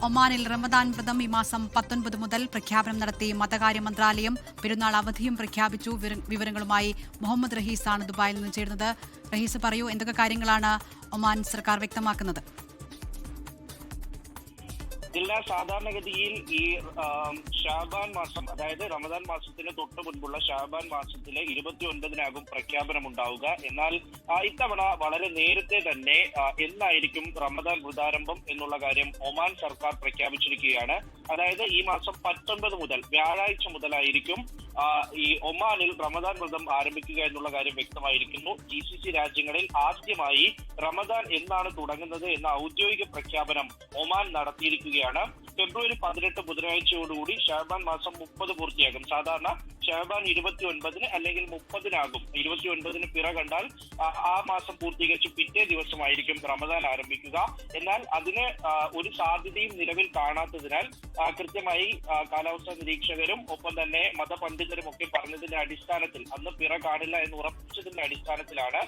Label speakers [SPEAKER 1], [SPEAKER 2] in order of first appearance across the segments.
[SPEAKER 1] ഒമാനിൽ റമദാൻ വ്രതം ഈ മാസം 19 മുതൽ പ്രഖ്യാപനം നടത്തി മതകാര്യ മന്ത്രാലയം. പെരുന്നാൾ അവധിയും പ്രഖ്യാപിച്ചു. വിവരങ്ങളുമായി മുഹമ്മദ് റഹീസാണ് ദുബായിൽ നിന്ന് ചേരുന്നത്. റഹീസ്, പറയൂ, എന്തൊക്കെ കാര്യങ്ങളാണ് ഒമാൻ സർക്കാർ വ്യക്തമാക്കുന്നത്?
[SPEAKER 2] ജില്ലാ സാധാരണഗതിയിൽ ഈ ഷാബാൻ മാസം, അതായത് റമദാൻ മാസത്തിന് തൊട്ട് മുൻപുള്ള ഷാബാൻ മാസത്തിലെ 29-നാകും പ്രഖ്യാപനം ഉണ്ടാവുക. എന്നാൽ ഇത്തവണ വളരെ നേരത്തെ തന്നെ എന്നായിരിക്കും റമദാൻ വ്രതാരംഭം എന്നുള്ള കാര്യം ഒമാൻ സർക്കാർ പ്രഖ്യാപിച്ചിരിക്കുകയാണ്. അതായത് ഈ മാസം 19 മുതൽ വ്യാഴാഴ്ച മുതലായിരിക്കും ഈ ഒമാനിൽ റമദാൻ വ്രതം ആരംഭിക്കുക എന്നുള്ള കാര്യം വ്യക്തമായിരിക്കുന്നു. GCC രാജ്യങ്ങളിൽ ആദ്യമായി റമദാൻ എന്നാണ് തുടങ്ങുന്നത് എന്ന ഔദ്യോഗിക പ്രഖ്യാപനം ഒമാൻ നടത്തിയിരിക്കുകയാണ്. ഫെബ്രുവരി 18 ബുധനാഴ്ചയോടുകൂടി ഷാബാൻ മാസം 30 പൂർത്തിയാകും. സാധാരണ ഷാബാൻ 29-ന് അല്ലെങ്കിൽ 30-നാകും. 29-ന് പിറ കണ്ടാൽ ആ മാസം പൂർത്തീകരിച്ച് പിറ്റേ ദിവസമായിരിക്കും റമദാൻ ആരംഭിക്കുക. എന്നാൽ അതിന് ഒരു സാധ്യതയും നിലവിൽ കാണാത്തതിനാൽ കൃത്യമായി കാലാവസ്ഥാ നിരീക്ഷകരും ഒപ്പം തന്നെ മതപണ്ഡിതരും ഒക്കെ പറഞ്ഞതിന്റെ അടിസ്ഥാനത്തിൽ അന്ന് പിറ കാണില്ല എന്ന് ഉറപ്പിച്ചതിന്റെ അടിസ്ഥാനത്തിലാണ്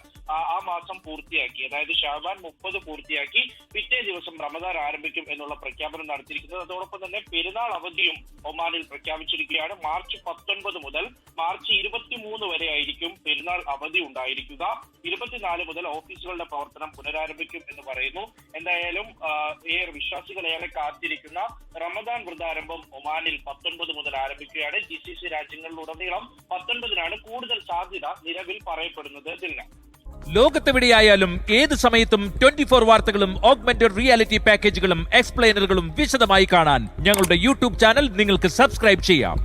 [SPEAKER 2] ആ മാസം പൂർത്തിയാക്കി, അതായത് ഷാബാൻ 30 പൂർത്തിയാക്കി പിറ്റേ ദിവസം റമദാൻ ആരംഭിക്കും എന്നുള്ള പ്രഖ്യാപനം നടത്തിയിരിക്കുന്നത്. അതോടൊപ്പം തന്നെ പെരുന്നാൾ അവധിയും ഒമാനിൽ പ്രഖ്യാപിച്ചിരിക്കുകയാണ്. മാർച്ച് 19 മുതൽ മാർച്ച് 23 വരെ ആയിരിക്കും പെരുന്നാൾ അവധി ഉണ്ടായിരിക്കുക. 24 മുതൽ ഓഫീസുകളുടെ പ്രവർത്തനം പുനരാരംഭിക്കും എന്ന് പറയുന്നു. എന്തായാലും വിശ്വാസികൾ ഏറെ കാത്തിരിക്കുന്ന റമദാൻ വ്രതാരംഭം ഒമാനിൽ 19 മുതൽ ആരംഭിക്കുകയാണ്. GCC രാജ്യങ്ങളിലുടനീളം 19-നാണ് കൂടുതൽ സാധ്യത നിലവിൽ പറയപ്പെടുന്നത്.
[SPEAKER 3] ലോകത്തെവിടെയായാലും ഏത് സമയത്തും 24 വാർത്തകളും ഓഗ്മെന്റഡ് റിയാലിറ്റി പാക്കേജുകളും എക്സ്പ്ലെയിനറുകളും വിശദമായി കാണാൻ ഞങ്ങളുടെ യൂട്യൂബ് ചാനൽ നിങ്ങൾക്ക് സബ്സ്ക്രൈബ് ചെയ്യാം.